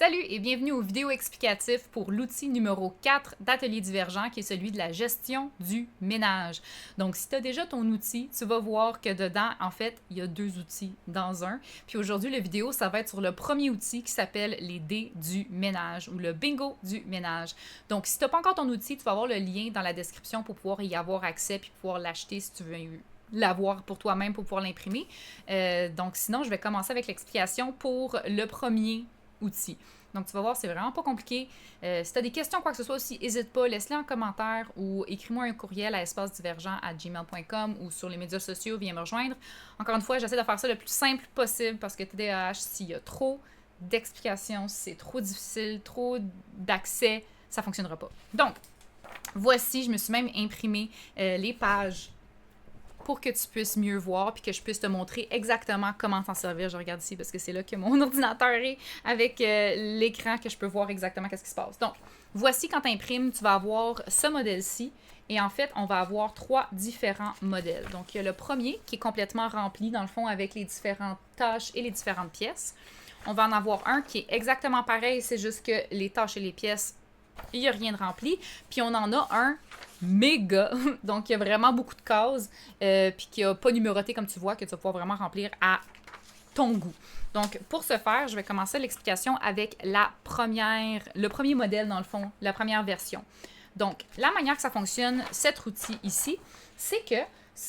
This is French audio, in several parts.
Salut et bienvenue au vidéo explicatif pour l'outil numéro 4 d'Atelier Divergent qui est celui de la gestion du ménage. Donc si tu as déjà ton outil, tu vas voir que dedans, en fait, il y a deux outils dans un. Puis aujourd'hui, la vidéo, ça va être sur le premier outil qui s'appelle les dés du ménage ou le bingo du ménage. Donc si tu n'as pas encore ton outil, tu vas avoir le lien dans la description pour pouvoir y avoir accès puis pouvoir l'acheter si tu veux l'avoir pour toi-même pour pouvoir l'imprimer. Donc sinon, je vais commencer avec l'explication pour le premier outil. Donc, tu vas voir, c'est vraiment pas compliqué. Si tu as des questions, quoi que ce soit aussi, n'hésite pas, laisse-les en commentaire ou écris-moi un courriel à espacedivergent@gmail.com ou sur les médias sociaux, viens me rejoindre. Encore une fois, j'essaie de faire ça le plus simple possible parce que TDAH, s'il y a trop d'explications, si c'est trop difficile, trop d'accès, ça ne fonctionnera pas. Donc, voici, je me suis même imprimé les pages pour que tu puisses mieux voir puis que je puisse te montrer exactement comment t'en servir. Je regarde ici parce que c'est là que mon ordinateur est avec l'écran que je peux voir exactement qu'est-ce qui se passe. Donc, voici quand tu imprimes, tu vas avoir ce modèle-ci et en fait, on va avoir trois différents modèles. Donc, il y a le premier qui est complètement rempli dans le fond avec les différentes tâches et les différentes pièces. On va en avoir un qui est exactement pareil, c'est juste que les tâches et les pièces, il n'y a rien de rempli. Puis on en a un méga, donc il y a vraiment beaucoup de cases, puis qui n'a pas numéroté comme tu vois, que tu vas pouvoir vraiment remplir à ton goût. Donc pour ce faire, je vais commencer l'explication avec le premier modèle dans le fond, la première version. Donc la manière que ça fonctionne, cet outil ici, c'est que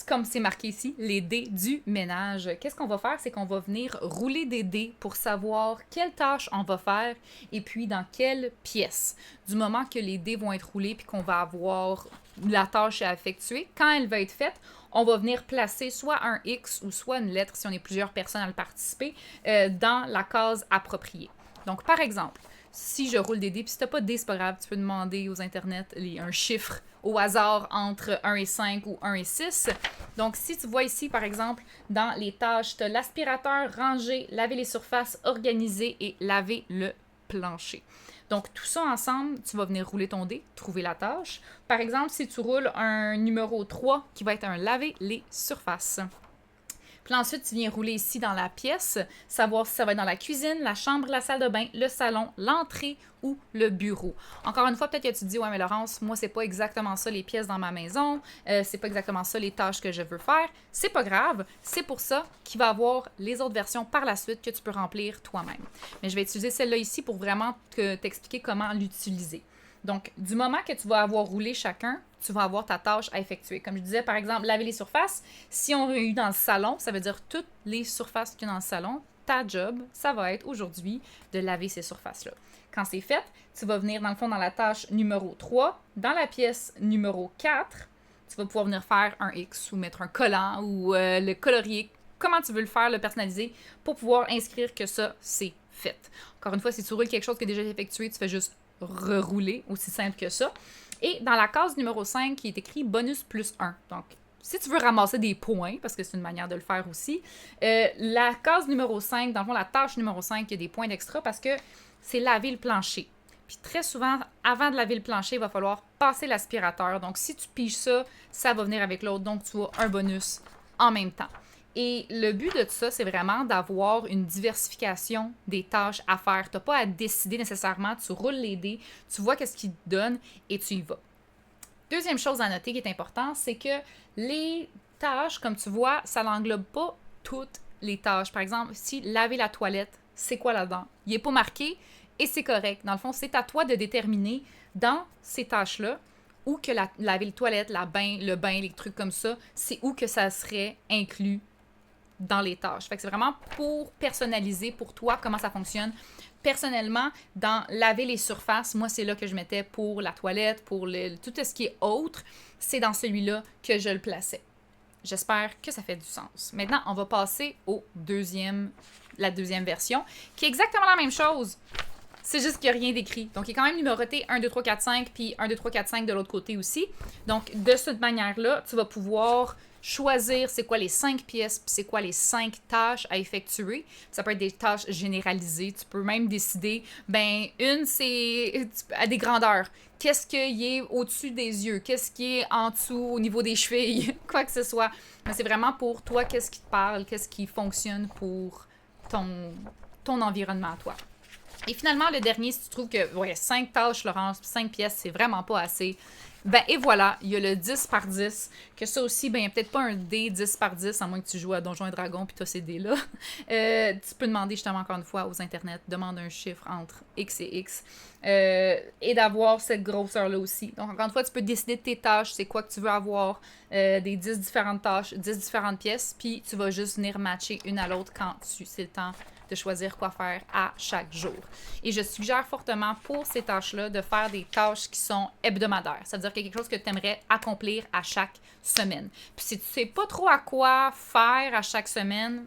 comme c'est marqué ici, les dés du ménage. Qu'est-ce qu'on va faire? C'est qu'on va venir rouler des dés pour savoir quelle tâche on va faire et puis dans quelle pièce. Du moment que les dés vont être roulés puis qu'on va avoir la tâche à effectuer, quand elle va être faite, on va venir placer soit un X ou soit une lettre, si on est plusieurs personnes à le participer, dans la case appropriée. Donc, par exemple, si je roule des dés, puis si tu n'as pas de dés, c'est pas grave, tu peux demander aux internets un chiffre au hasard entre 1 et 5 ou 1 et 6. Donc, si tu vois ici, par exemple, dans les tâches, tu as l'aspirateur, ranger, laver les surfaces, organiser et laver le plancher. Donc, tout ça ensemble, tu vas venir rouler ton dé, trouver la tâche. Par exemple, si tu roules un numéro 3 qui va être un laver les surfaces. Puis ensuite, tu viens rouler ici dans la pièce, savoir si ça va être dans la cuisine, la chambre, la salle de bain, le salon, l'entrée ou le bureau. Encore une fois, peut-être que tu te dis, ouais, mais Laurence, moi, c'est pas exactement ça les pièces dans ma maison, c'est pas exactement ça les tâches que je veux faire. C'est pas grave, c'est pour ça qu'il va y avoir les autres versions par la suite que tu peux remplir toi-même. Mais je vais utiliser celle-là ici pour vraiment t'expliquer comment l'utiliser. Donc, du moment que tu vas avoir roulé chacun, tu vas avoir ta tâche à effectuer. Comme je disais, par exemple, laver les surfaces. Si on a eu dans le salon, ça veut dire toutes les surfaces qu'il y a dans le salon, ta job, ça va être aujourd'hui de laver ces surfaces-là. Quand c'est fait, tu vas venir dans le fond dans la tâche numéro 3, dans la pièce numéro 4, tu vas pouvoir venir faire un X ou mettre un collant ou le colorier, comment tu veux le faire, le personnaliser, pour pouvoir inscrire que ça, c'est fait. Encore une fois, si tu roules quelque chose qui est déjà effectué, tu fais juste rerouler, aussi simple que ça. Et dans la case numéro 5, qui est écrit bonus plus 1. Donc, si tu veux ramasser des points, parce que c'est une manière de le faire aussi, la case numéro 5, dans le fond, la tâche numéro 5, il y a des points d'extra parce que c'est laver le plancher. Puis très souvent, avant de laver le plancher, il va falloir passer l'aspirateur. Donc, si tu piges ça, ça va venir avec l'autre. Donc, tu as un bonus en même temps. Et le but de tout ça, c'est vraiment d'avoir une diversification des tâches à faire. Tu n'as pas à décider nécessairement, tu roules les dés, tu vois qu'est-ce qu'il te donne et tu y vas. Deuxième chose à noter qui est important, c'est que les tâches, comme tu vois, ça n'englobe pas toutes les tâches. Par exemple, si laver la toilette, c'est quoi là-dedans? Il n'est pas marqué et c'est correct. Dans le fond, c'est à toi de déterminer dans ces tâches-là où que laver les toilettes, le bain, les trucs comme ça, c'est où que ça serait inclus dans les tâches. Fait que c'est vraiment pour personnaliser pour toi comment ça fonctionne. Personnellement, dans laver les surfaces, moi, c'est là que je mettais pour la toilette, pour tout ce qui est autre, c'est dans celui-là que je le plaçais. J'espère que ça fait du sens. Maintenant, on va passer la deuxième version, qui est exactement la même chose. C'est juste qu'il n'y a rien d'écrit. Donc, il est quand même numéroté 1, 2, 3, 4, 5, puis 1, 2, 3, 4, 5 de l'autre côté aussi. Donc, de cette manière-là, tu vas pouvoir choisir c'est quoi les 5 pièces, puis c'est quoi les 5 tâches à effectuer. Ça peut être des tâches généralisées. Tu peux même décider, une, c'est à des grandeurs. Qu'est-ce qui est au-dessus des yeux? Qu'est-ce qui est en dessous au niveau des chevilles? Quoi que ce soit. Mais c'est vraiment pour toi, qu'est-ce qui te parle, qu'est-ce qui fonctionne pour ton environnement à toi. Et finalement, le dernier, si tu trouves que ouais, 5 tâches, Laurence, 5 pièces, c'est vraiment pas assez, ben et voilà, il y a le 10 par 10, que ça aussi, ben il n'y a peut-être pas un dé 10 par 10, à moins que tu joues à Donjons et Dragons puis tu as ces dés-là. Tu peux demander justement encore une fois aux internets, demande un chiffre entre X et X, et d'avoir cette grosseur-là aussi. Donc encore une fois, tu peux décider de tes tâches, c'est quoi que tu veux avoir, des 10 différentes tâches, 10 différentes pièces, puis tu vas juste venir matcher une à l'autre quand c'est le temps de choisir quoi faire à chaque jour. Et je suggère fortement pour ces tâches-là de faire des tâches qui sont hebdomadaires. C'est-à-dire qu'il y a quelque chose que tu aimerais accomplir à chaque semaine. Puis si tu sais pas trop à quoi faire à chaque semaine,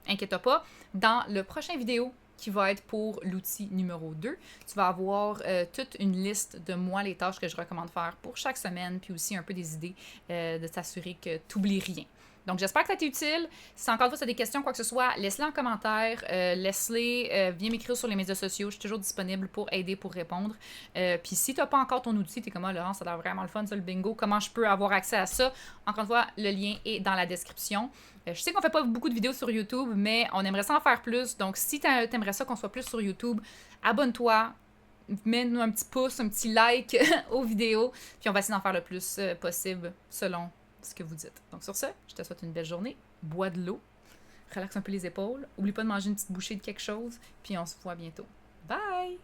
inquiète pas, dans le prochain vidéo qui va être pour l'outil numéro 2, tu vas avoir toute une liste de moi, les tâches que je recommande faire pour chaque semaine, puis aussi un peu des idées de t'assurer que tu n'oublies rien. Donc, j'espère que ça a été utile. Si encore une fois, tu as des questions, quoi que ce soit, laisse-les en commentaire. Laisse-les, viens m'écrire sur les médias sociaux. Je suis toujours disponible pour aider, pour répondre. Puis si tu n'as pas encore ton outil, tu es comme, ah, Laurence, ça a l'air vraiment le fun, ça, le bingo. Comment je peux avoir accès à ça? Encore une fois, le lien est dans la description. Je sais qu'on fait pas beaucoup de vidéos sur YouTube, mais on aimerait ça en faire plus. Donc, si tu aimerais ça qu'on soit plus sur YouTube, abonne-toi. Mets-nous un petit pouce, un petit like aux vidéos. Puis on va essayer d'en faire le plus possible selon ce que vous dites. Donc sur ce, je te souhaite une belle journée. Bois de l'eau. Relaxe un peu les épaules. Oublie pas de manger une petite bouchée de quelque chose. Puis on se voit bientôt. Bye!